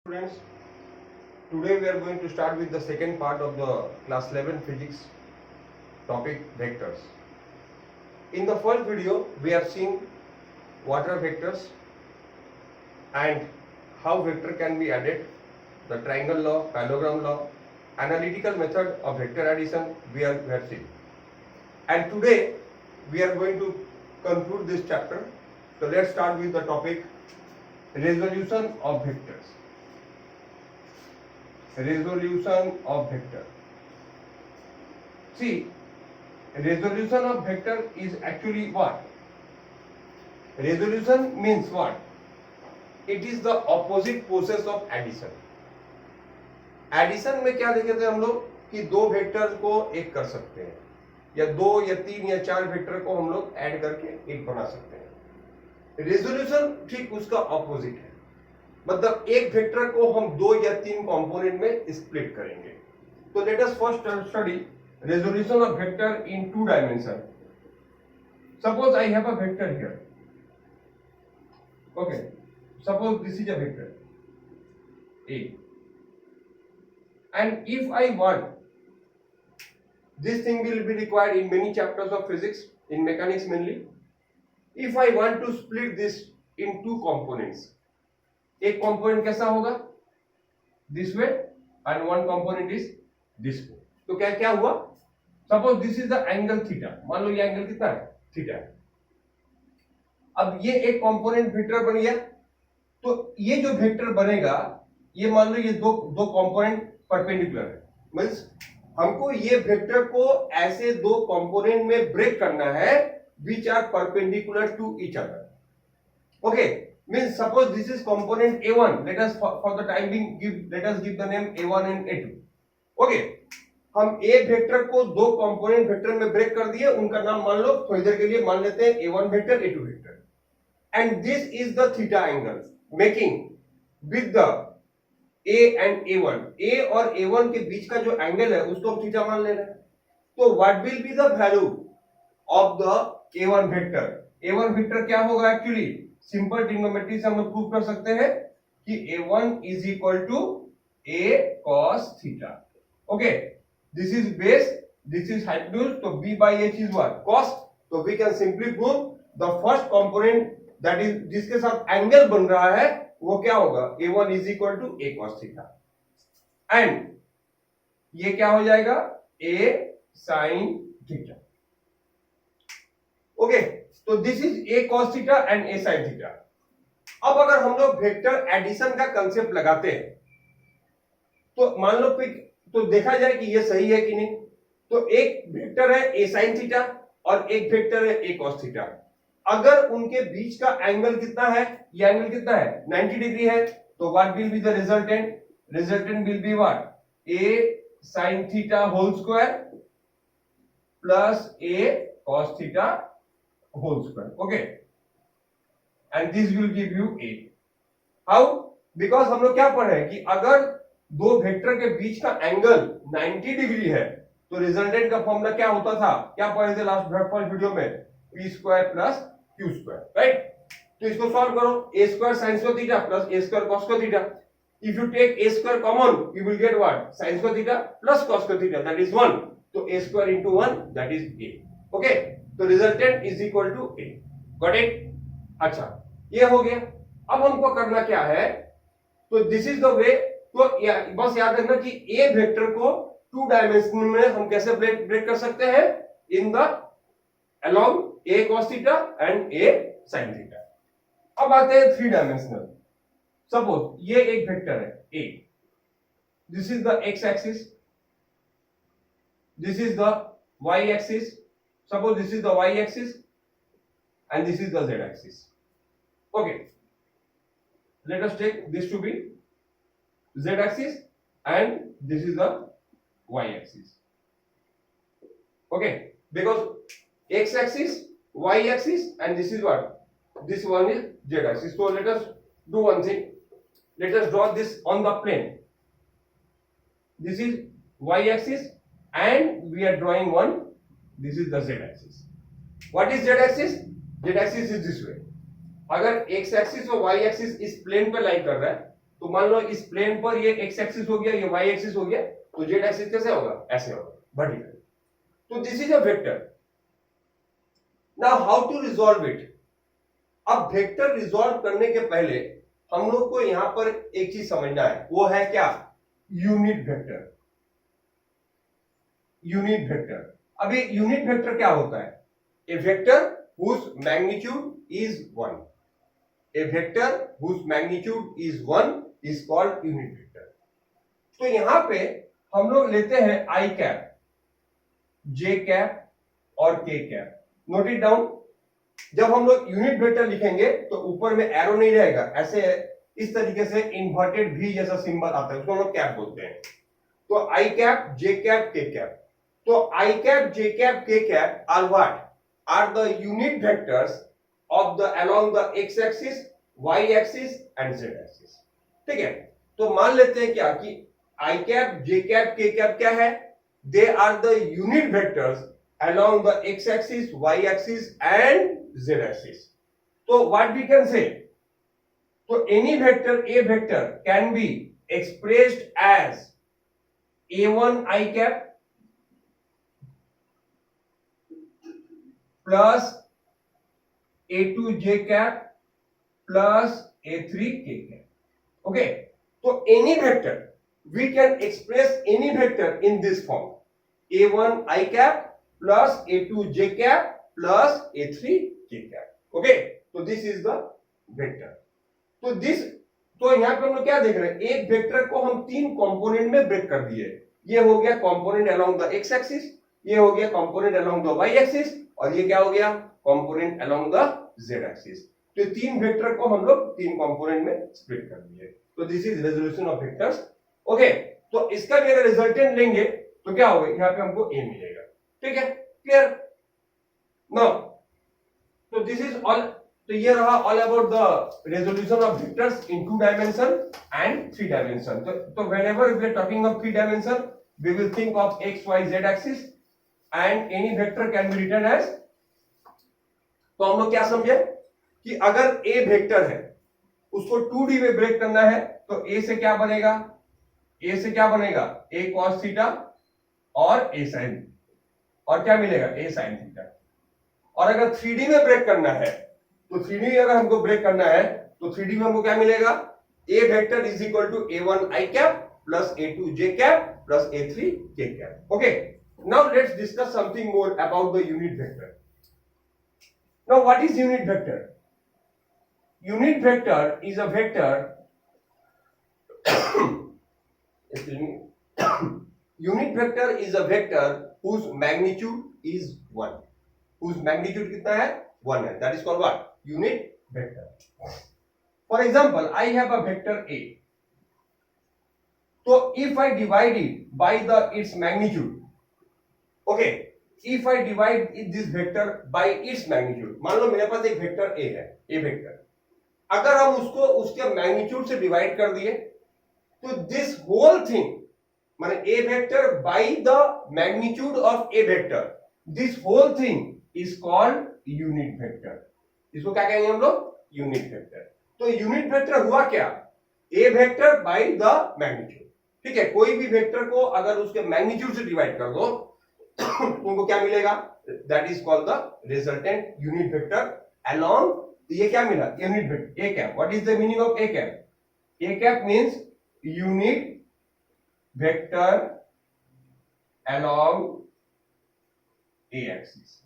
Students, today we are going to start with the second part of the class 11 physics topic vectors. In the first video we have seen what are vectors and how vector can be added, the triangle law, parallelogram law, analytical method of vector addition we have seen. And today we are going to conclude this chapter. So let's start with the topic resolution of vectors. Resolution of vector. See, resolution of vector is actually what? Resolution means what? It is the opposite process of addition. Addition में क्या देखे थे हम लोग कि दो vector को एक कर सकते हैं, या दो या तीन या चार वेक्टर को हम लोग ऐड करके एक बना सकते हैं. रेजोल्यूशन ठीक उसका ऑपोजिट है, मतलब एक वेक्टर को हम दो या तीन कंपोनेंट में स्प्लिट करेंगे. तो let us first study resolution of vector in two dimension. Suppose I have a vector here. Okay, suppose this is a vector A, and if I want, this thing will be required in many chapters of physics, in mechanics mainly. If I want to split this in two components, एक component कैसा होगा? This way, and one component is this way. तो क्या क्या हुआ? Suppose this is the angle theta. मान लो ये angle कितना है? थीटा है. अब ये एक कंपोनेंट वेक्टर बन गया. तो ये जो वेक्टर बनेगा, ये मान लो ये दो दो कंपोनेंट परपेंडिकुलर है. मींस हमको ये वेक्टर को ऐसे दो कंपोनेंट में ब्रेक करना है which are perpendicular to each other. Okay, means suppose this is component A1. Let us for the time being let us give the name A1 and A2. Okay, हम A vector को दो component vector में break कर दिए. उनका नाम मान लो थोड़ी देर के लिए मान लेते हैं A1 vector, A2 vector. And this is the theta angle making with the A and A1. A और A1 के बीच का जो एंगल है उसको हम थीटा मान ले रहे हैं. तो what will be the value of the A1 vector? A1 vector क्या होगा? एक्चुअली सिंपल ट्रिग्नोमेट्री से हम लोग प्रूव कर सकते हैं कि A1 is equal to A cos theta. Okay, this is base, this is hypotenuse, तो B by H is what? cos. तो we can simply prove the first component that is जिसके साथ एंगल बन रहा है वो क्या होगा? A1 is equal to A cos theta. And ये क्या हो जाएगा? A sin theta. ओके, तो this is A cos theta and A sin theta. अब अगर हम लोग वेक्टर एडिशन का कंसेप्ट लगाते हैं तो मान लो तो देखा जाए कि ये सही है कि नहीं. तो एक वेक्टर है A sin थीटा और एक वेक्टर है A cos थीटा. अगर उनके बीच का एंगल कितना है? ये एंगल कितना है? 90 डिग्री है. तो what will be the resultant? Resultant will be what? A sin theta whole square plus A cos theta whole square. Okay, and this will give you A. How? Because हम लोग क्या पढ़े हैं कि अगर दो वेक्टर के बीच का एंगल 90 डिग्री है तो रिजल्टेंट का फॉर्मूला क्या होता था? क्या पढ़े थे लास्ट वीडियो में? p square plus q square. Right? तो इसको सॉल्व करो. a square sin square theta plus a square cos square theta. If you take a square common, you will get what? Sin square theta plus cos square theta, that is 1. So a square into 1, that is a. Okay? तो resultant is equal to A. Got it? अच्छा, ये हो गया. अब हमको करना क्या है? तो दिस इज द वे. तो बस याद रखना कि A वेक्टर को टू डायमेंशन में हम कैसे ब्रेक कर सकते हैं? In the along A cos theta and A sin theta. अब आते हैं थ्री डायमेंशनल. सपोज ये एक वेक्टर है A. This is the x axis, this is the y axis. Suppose this is the y axis and this is the z axis. Okay, let us take this to be z axis and this is the y axis. Okay, because x axis, y axis and this is what? This one is z axis. So let us do one thing. Let us draw this on the plane. This is y axis and we are drawing one. This is the z axis. What is z axis? Z axis is this way. अगर x axis और y axis इस plane पे लाई कर रहा है तो मान लो इस प्लेन पर ये एक्स एक्सिस हो गया, ये वाई एक्सिस हो गया, तो जेड एक्सिस कैसे होगा, ऐसे होगा, वर्टिकल। तो this is a vector. Now how to resolve it. अब वेक्टर रिजॉल्व करने के पहले हम लोग को यहां पर एक चीज समझना है, वो है क्या, यूनिट वेक्टर। यूनिट वेक्टर, अभी यूनिट वेक्टर क्या होता है, a vector whose magnitude is 1, a vector whose magnitude is 1 is called unit vector. तो यहां पे हम लोग लेते हैं आई कैप, जे कैप और के कैप। Note it down. जब हम लोग यूनिट वेक्टर लिखेंगे तो ऊपर में एरो नहीं रहेगा, ऐसे इस तरीके से इन्वर्टेड भी जैसा सिंबल आता है, उसको हम लोग कैप बोलते हैं। तो i cap, j cap, k cap. तो i cap, j cap, k cap are what, are the unit vectors of the along the x axis, y axis and z axis. ठीक है, तो मान लेते हैं क्या कि i cap, j cap, k cap क्या है, they are the unit vectors along the x axis, y axis and z axis. So what we can say, so any vector, a vector can be expressed as a1 I cap plus a2 j cap plus a3 k cap. Okay, so any vector, we can express any vector in this form, a1 I cap plus a2 j cap plus a3 k cap. Okay, so this is the vector. तो यहां पे हम लोग क्या देख रहे हैं, एक वेक्टर को हम तीन कंपोनेंट में ब्रेक कर दिए। ये हो गया component along the x axis, ये हो गया component along the y axis, और ये क्या हो गया, component along the z axis. तो तीन वेक्टर को हम लोग तीन कंपोनेंट में स्प्लिट कर दिए। तो this is resolution of vectors. Okay, तो इसका भी अगर रिजल्टेंट लेंगे तो क्या होगा, यहां पे हमको ए मिलेगा। ठीक है, क्लियर। नाउ तो दिस इज ऑल, तो ये रहा all about the resolution of vectors in 2 dimension and 3 dimension. तो whenever we are talking of 3 dimension, we will think of X Y Z axis and any vector can be written as. तो हम लोग क्या समझे कि अगर ए vector है, उसको 2D में ब्रेक करना है, तो ए से क्या बनेगा, ए से क्या बनेगा, ए cos थीटा और ए sin, और क्या मिलेगा, ए sin थीटा। और अगर 3D में ब्रेक करना है, तो 3D में अगर हमको ब्रेक करना है, तो 3D में हमको क्या मिलेगा, A vector is equal to a1 I cap plus a2 j cap plus a3 k cap. Okay, now let's discuss something more about the unit vector. Now what is unit vector? Unit vector is a vector excuse me unit vector is a vector whose magnitude is 1, whose magnitude कितना है, 1 है, that is called what, unit vector. For example, I have a vector A, so if I divide it by its magnitude, okay, if I divide this vector by its magnitude, मान लो मेरे पास एक vector A है, A vector, अगर हम उसको उसके magnitude से divide कर दिए, तो दिस होल थिंग, माने A vector by the magnitude of A vector, this whole thing is called unit vector. इसको क्या कहेंगे हम लोग, यूनिट वेक्टर। तो यूनिट वेक्टर हुआ क्या, A vector by the magnitude. ठीक है, कोई भी वेक्टर को अगर उसके मैग्नीट्यूड से डिवाइड कर दो तुमको क्या मिलेगा, that is called the resultant unit vector along. तो ये क्या मिला, unit vector A cap. What is the meaning of A cap? A cap means unit vector along A axis.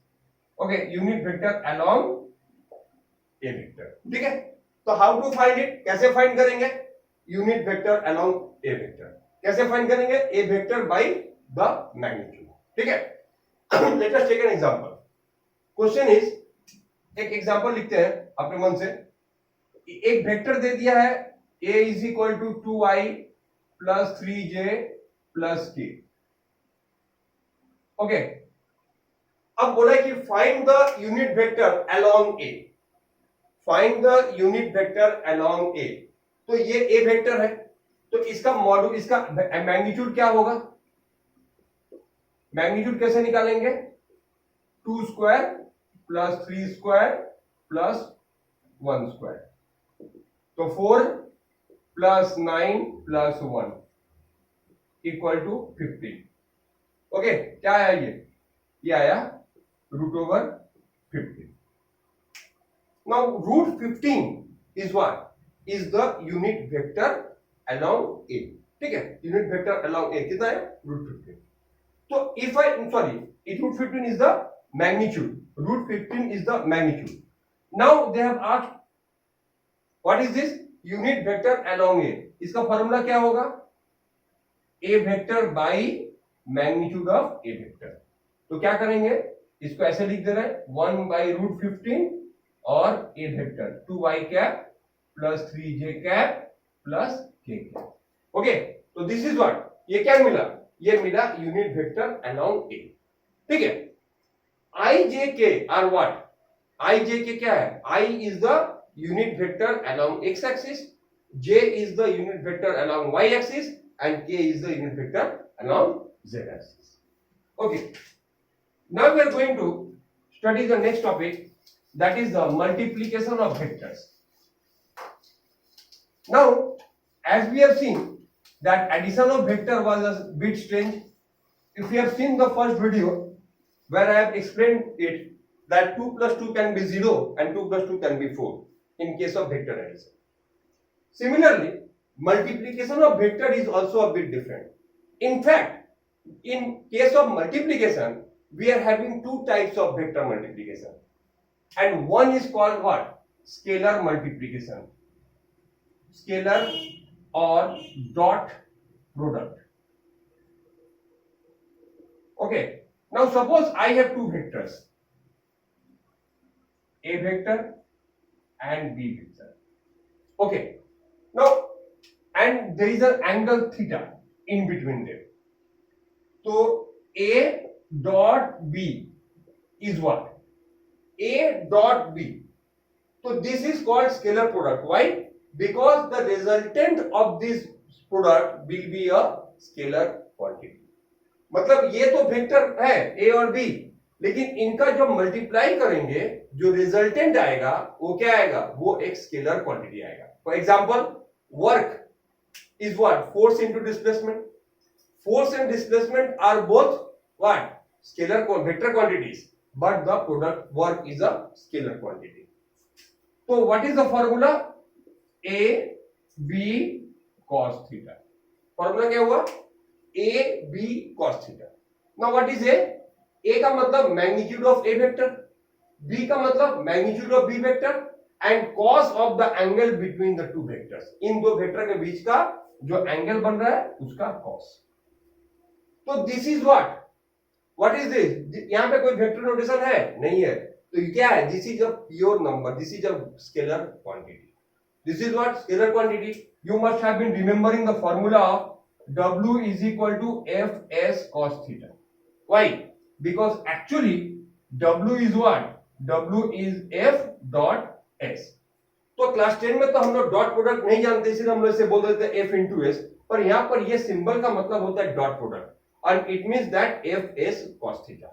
Okay, unit vector along A vector. ठीक है, तो how to find it, कैसे find करेंगे unit vector along ए vector? कैसे find करेंगे, ए vector by the magnitude. ठीक है, let us take an example. Question is, एक एग्जांपल लिखते हैं अपने मन से। एक वेक्टर दे दिया है a is equal to 2i plus 3j plus k। Okay, अब बोला है कि find the unit vector along a, find the unit vector along a। तो ये a वेक्टर है, तो इसका मॉड्यूल, इसका मैग्नीट्यूड क्या होगा, मैग्नीट्यूड कैसे निकालेंगे, 2 square plus 3 square plus 1 square. तो 4 plus 9 plus 1 equal to 15. Okay, क्या आया ये आया √15. Now root 15 is what? Is the unit vector along A. ठीक है, unit vector along A कितना है? √15. तो if I root 15 is the magnitude. Root 15 is the magnitude. Now they have asked what is this unit vector along A. इसका formula क्या होगा? A vector by magnitude of A vector. तो क्या करेंगे? इसको ऐसे लिख दे रहे हैं 1 by √15 और A vector 2y cap plus 3j cap plus k cap. Okay, तो दिस इज व्हाट, ये क्या मिला? ये मिला यूनिट वेक्टर अलोंग A. ठीक है, I j k are what? I j k क्या है? I is the unit vector along x axis, j is the unit vector along y axis and k is the unit vector along z axis. Okay, now we are going to study the next topic, that is the multiplication of vectors. Now as we have seen that addition of vector was a bit strange. If you have seen the first video where I have explained it that 2 plus 2 can be 0 and 2 plus 2 can be 4 in case of vector addition. Similarly, multiplication of vector is also a bit different. In fact, in case of multiplication, we are having two types of vector multiplication, and one is called what? Scalar multiplication, scalar or dot product. Okay, now suppose I have two vectors, A vector and B vector. Okay, now and there is an angle theta in between them. So A dot B is what? A dot B. So this is called scalar product. Why? Because the resultant of this product will be a scalar quantity. मतलब ये तो vector है A और B, लेकिन इनका जब multiply करेंगे जो रिजल्टेंट आएगा वो क्या आएगा? वो एक स्केलर क्वांटिटी आएगा. For example, work is what? Force into displacement. Force and displacement are both what? Scalar vector quantities, but the product work is a scalar quantity. So what is the formula? A B cos theta. Formula क्या हुआ? A B cos theta. Now what is A? A का मतलब magnitude of A vector, B का मतलब magnitude of B vector and cos of the angle between the two vectors. इन दो vector के बीच का जो एंगल बन रहा है उसका cos. तो this is what is this? यहां पे कोई वेक्टर नोटेशन है? नहीं है. तो ये क्या है? This is a pure number, this is a scalar quantity. This is what? Scalar quantity. You must have been remembering the formula of W is equal to Fs cos theta. Why? Because actually W is what? W is F dot S. तो class 10 में तो हम लोग dot product नहीं जानते, इसलिए हम लोग इसे बोल देते हैं F into S. पर यहाँ पर ये सिंबल का मतलब होता है dot product, and it means that Fs cos theta.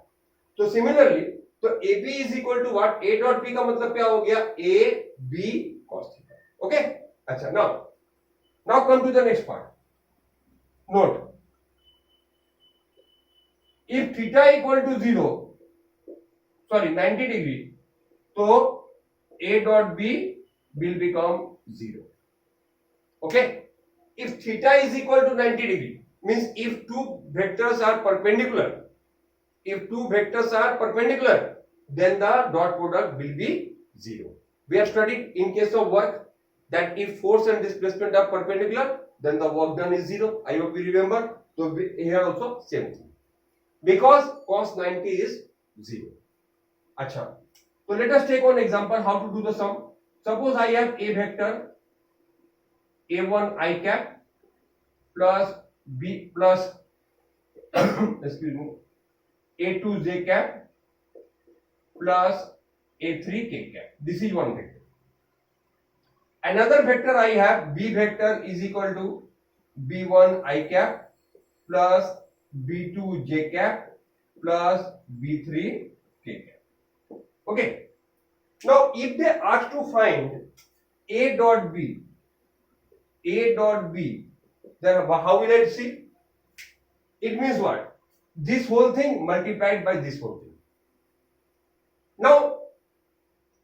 तो सिमिलरली तो AB is equal to what? A dot B का मतलब क्या हो गया? AB cos theta. ओके, अच्छा. now come to the next part. Note, if theta equal to 90 degree, तो A dot B will become 0. Okay, if theta is equal to 90 degree means if two vectors are perpendicular, then the dot product will be 0. We have studied in case of work that if force and displacement are perpendicular, then the work done is 0. I hope you remember. So here also same thing, because cos 90 is 0. अच्छा, so let us take one example how to do the sum. Suppose I have a vector a1 I cap plus b plus excuse me a2 j cap plus a3 k cap. This is one vector. Another vector I have b vector is equal to b1 I cap plus b2 j cap plus b3 k cap. Okay, now if they ask to find a dot b A dot B, then how will I see? It means what? This whole thing multiplied by this whole thing.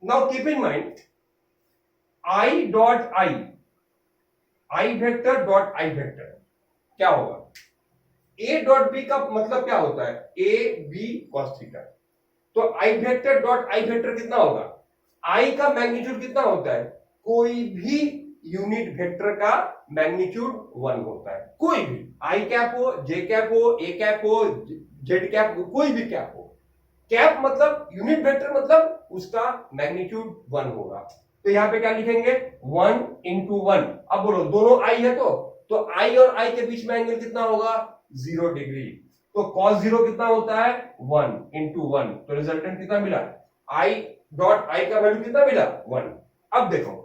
Now keep in mind, I dot I vector dot I vector क्या होगा? A dot B का मतलब क्या होता है? A B cos theta. तो I vector dot I vector कितना होगा? I का मैग्नीट्यूड कितना होता है? कोई भी यूनिट वेक्टर का मैग्नीट्यूड 1 होता है. कोई भी I कैप हो, J कैप हो, A कैप हो, Z कैप हो, कोई भी कैप हो. कैप मतलब यूनिट वेक्टर मतलब उसका मैग्नीट्यूड 1 होगा. तो यहां पे क्या लिखेंगे? 1 into 1. अब बोलो दोनों I है तो I और I के बीच में एंगल कितना होगा? 0 डिग्री. तो cos 0 कितना होता है? 1 into 1. तो रिजल्टेंट कितना मिला? I डॉट I का वैल्यू कितना मिला? 1. अब देखो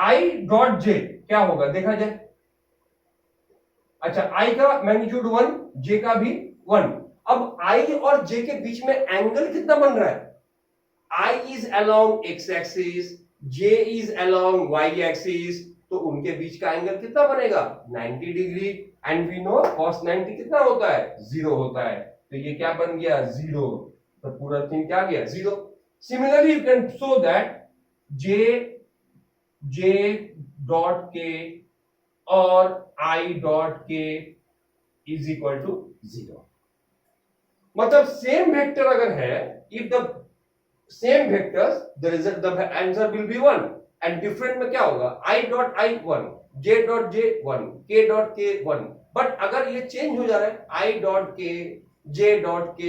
I डॉट J क्या होगा देखा जाए. अच्छा I का मैग्नीट्यूड 1, J का भी 1. अब I और J के बीच में एंगल कितना बन रहा है? I is along x axis, J is along y axis, तो उनके बीच का एंगल कितना बनेगा? 90 degree. And we know cos 90 कितना होता है? 0 होता है. तो ये क्या बन गया? 0. तो पूरा थिंग क्या गया? 0. Similarly you can show that J dot K और I dot K is equal to 0. मतलब सेम वेक्टर अगर है, if the same vectors the result the answer will be 1. And different में क्या होगा? I dot I 1, J dot J 1, K dot K 1. But अगर ये change हो जा रहा है I dot K, J dot K,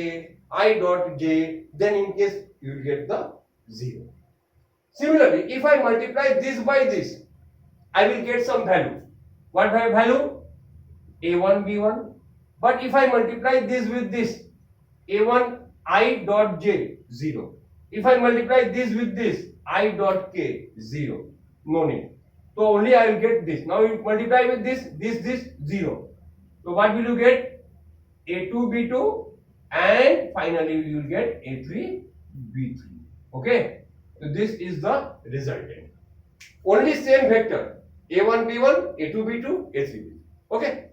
I dot J, then in case you will get the 0. Similarly, if I multiply this by this, I will get some value. What value? A1 B1. But if I multiply this with this, A1 I dot J 0. If I multiply this with this, I dot K 0. No need. So only I will get this. Now you multiply with this 0. So what will you get? A2 B2 and finally you will get A3 B3. Okay. So this is the resultant. Only same vector. A1 B1, A2 B2, A3 B3. Okay.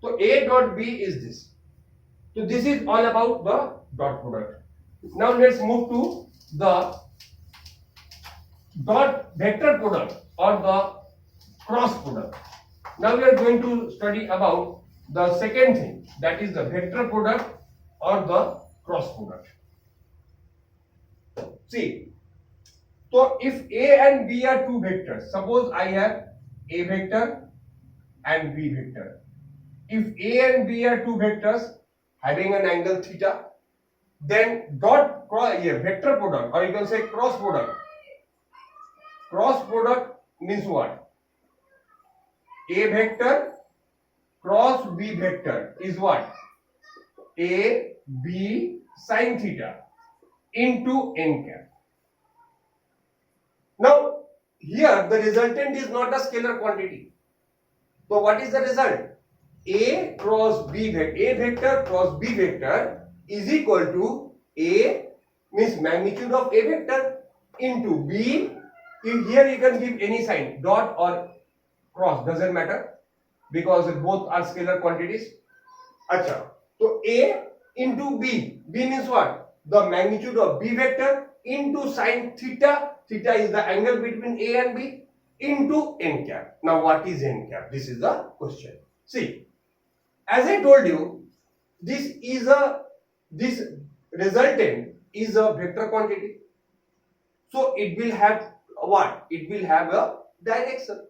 So A dot B is this. So this is all about the dot product. Now let's move to the dot vector product or the cross product. Now we are going to study about the second thing, that is the vector product or the cross product. See, so if A and B are two vectors, suppose I have A vector and B vector. If A and B are two vectors having an angle theta, then vector product, or you can say cross product. Cross product means what? A vector cross B vector is what? A B sin theta into n cap. Now here the resultant is not a scalar quantity. So what is the result? A cross B vector, A vector cross B vector is equal to A means magnitude of A vector into B. Here you can give any sign, dot or cross, doesn't matter because both are scalar quantities. Acha, so A into B, B means what? The magnitude of B vector into sin theta, theta is the angle between A and B, into n cap. Now what is n cap? This is the question. See, as I told you, this resultant is a vector quantity. So it will have what? It will have a direction.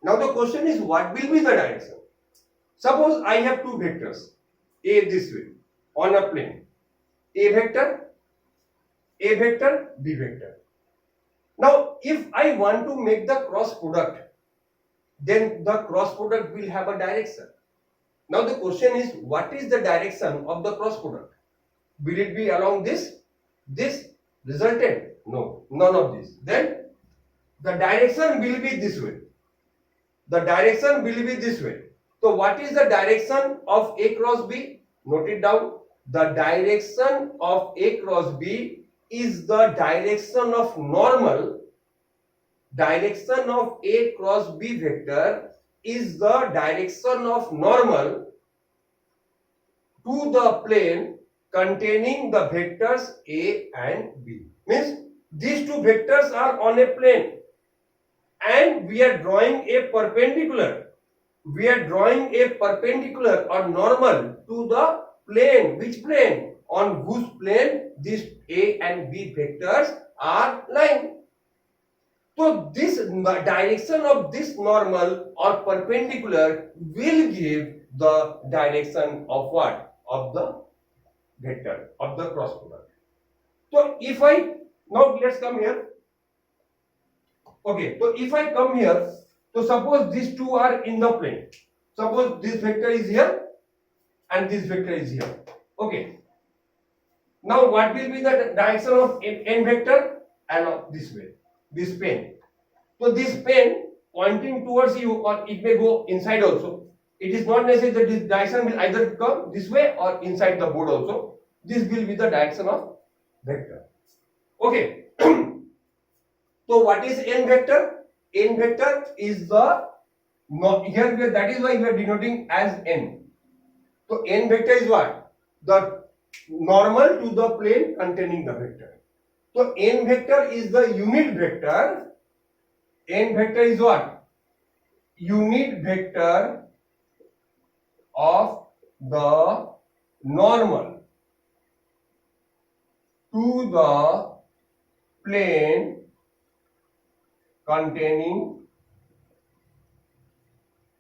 Now the question is, what will be the direction? Suppose I have two vectors, A this way, on a plane. A vector, B vector. Now if I want to make the cross product, then the cross product will have a direction. Now the question is, what is the direction of the cross product? Will it be along this resultant? No, none of this. Then the direction will be this way. The direction will be this way. So what is the direction of A cross B? Note it down. The direction of A cross B is the direction of normal direction of A cross B vector is the direction of normal to the plane containing the vectors A and B. Means these two vectors are on a plane and we are drawing a perpendicular. We are drawing a perpendicular or normal to the plane. Which plane? On whose plane these A and B vectors are lying. So this direction of this normal or perpendicular will give the direction of what? Of the vector, of the cross product. So if I, now let's come here. Okay, so if I come here, so suppose these two are in the plane. Suppose this vector is here and this vector is here. Okay. Now what will be the direction of n vector? And this way, this pen. So this pen pointing towards you, or it may go inside also. It is not necessary that this direction will either come this way or inside the board also. This will be the direction of vector. Okay. So what is n vector? N vector is the, here that is why we are denoting as n. So n vector is what? The normal to the plane containing the vector. So n vector is the unit vector. N vector is what? Unit vector of the normal to the plane containing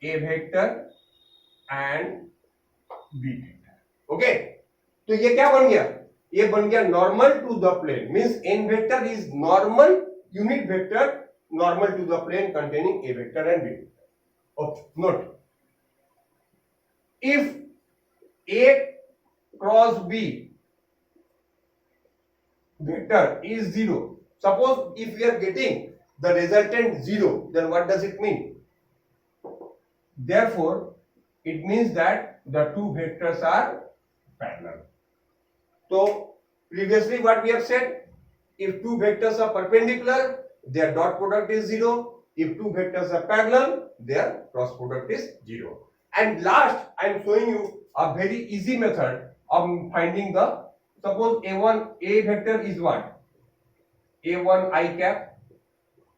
A vector and B vector. Okay, तो ये क्या बन गया? ये बन गया normal to the plane. Means n vector is normal unit vector normal to the plane containing A vector and B vector. Okay, note. If A cross B vector is 0, suppose if we are getting the resultant 0, then what does it mean? Therefore, it means that the two vectors are parallel. So, previously what we have said, if two vectors are perpendicular, their dot product is 0. If two vectors are parallel, their cross product is 0. And last, I am showing you a very easy method of finding the, suppose A vector is what? A1 I cap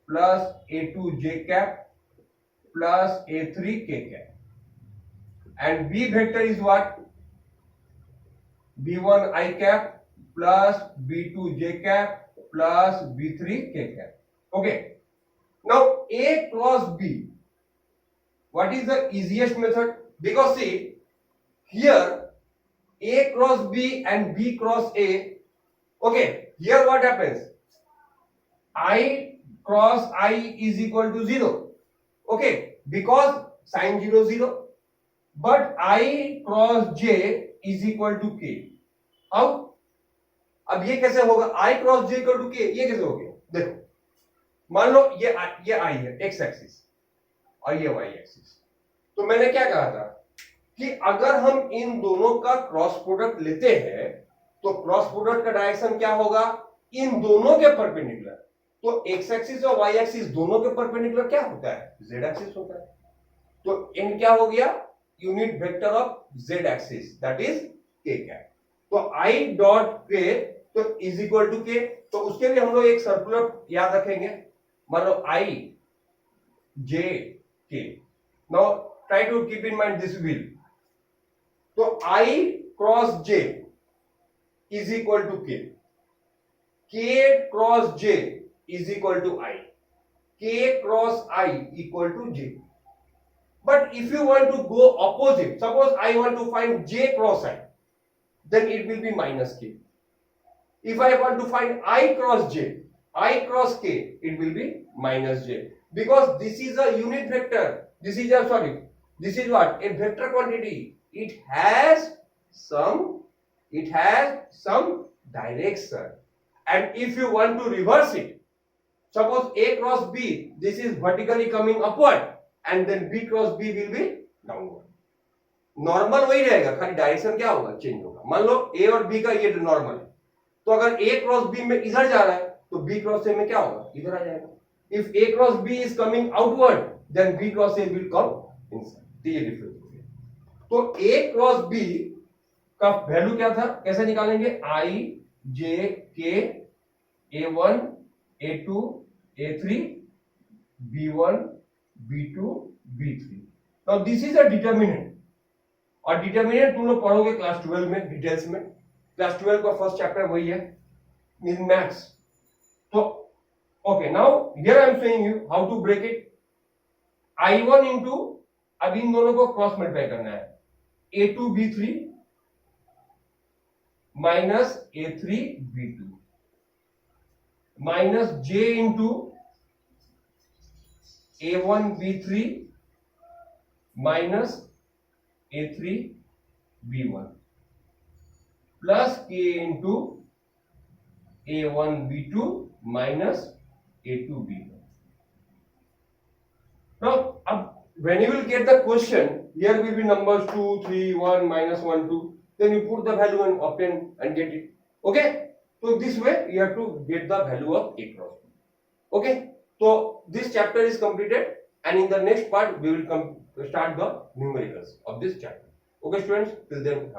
plus A2 j cap plus A3 k cap. And B vector is what? B1 I cap plus B2 j cap plus B3 k cap. Okay. Now A cross B. What is the easiest method? Because see, here A cross B and B cross A. Okay. Here what happens? I cross I is equal to 0. Okay. Because sin 0 0. But I cross J is equal to K. How? अब ये कैसे होगा? I cross J equal to K. ये कैसे हो गया? देखो, मान लो ये I है x एक्सिस और ये y एक्सिस. तो मैंने क्या कहा था कि अगर हम इन दोनों का क्रॉस प्रोडक्ट लेते हैं तो क्रॉस प्रोडक्ट का डायरेक्शन क्या होगा? इन दोनों के परपेंडिकुलर. तो x एक्सिस और y एक्सिस दोनों के परपेंडिकुलर क्या होता है? z एक्सिस होता है. तो n क्या हो गया? Unit vector of z axis, that is k cap. तो I डॉट k तो इज इक्वल टू k. तो उसके लिए हम लोग एक सर्कुलर याद रखेंगे. मान लो I j k. Now try to keep in mind this wheel. तो I cross j is equal to k. k cross j is equal to I. k cross I equal to j. But if you want to go opposite, suppose I want to find j cross I, then it will be minus k. If I want to find I cross j, I cross k, it will be minus j. Because this is a unit vector. This is what? A vector quantity. It has some direction. And if you want to reverse it, suppose A cross B, this is vertically coming upward, and then B cross B will be downward. Normal वही रहेगा, खाली direction क्या होगा? Change होगा. मान लो A और B का ये नॉर्मल है, तो अगर A क्रॉस B में इधर जा रहा है तो B क्रॉस A में क्या होगा? इधर आ जाएगा. If A cross B is coming outward, then B cross A will come inside. तो ये डिफरेंस हो गया. तो A cross B का वैल्यू क्या था, कैसे निकालेंगे? I J K A1 A2 A3 B1 B2 B3. Now this is a determinant. और डिटर्मिनेंट तुम लोग पढ़ोगे क्लास 12 में डिटेल्स में. क्लास 12 का फर्स्ट चैप्टर वही है इन मैथ्स. तो okay, now here I am saying you how to break it. I1 into, अब इन दोनों को क्रॉस मल्टीप्लाई करना है. A2 B3 minus A3 B2 minus J into A1 B3 minus A3 B1 plus K into A1 B2 minus A2 B1. Now, when you will get the question, here will be numbers 2, 3, 1, minus 1, 2. Then you put the value and obtain and get it. Okay? So this way you have to get the value of A cross B. Okay? So this chapter is completed, and in the next part we will start the numericals of this chapter. Okay, students? Till then.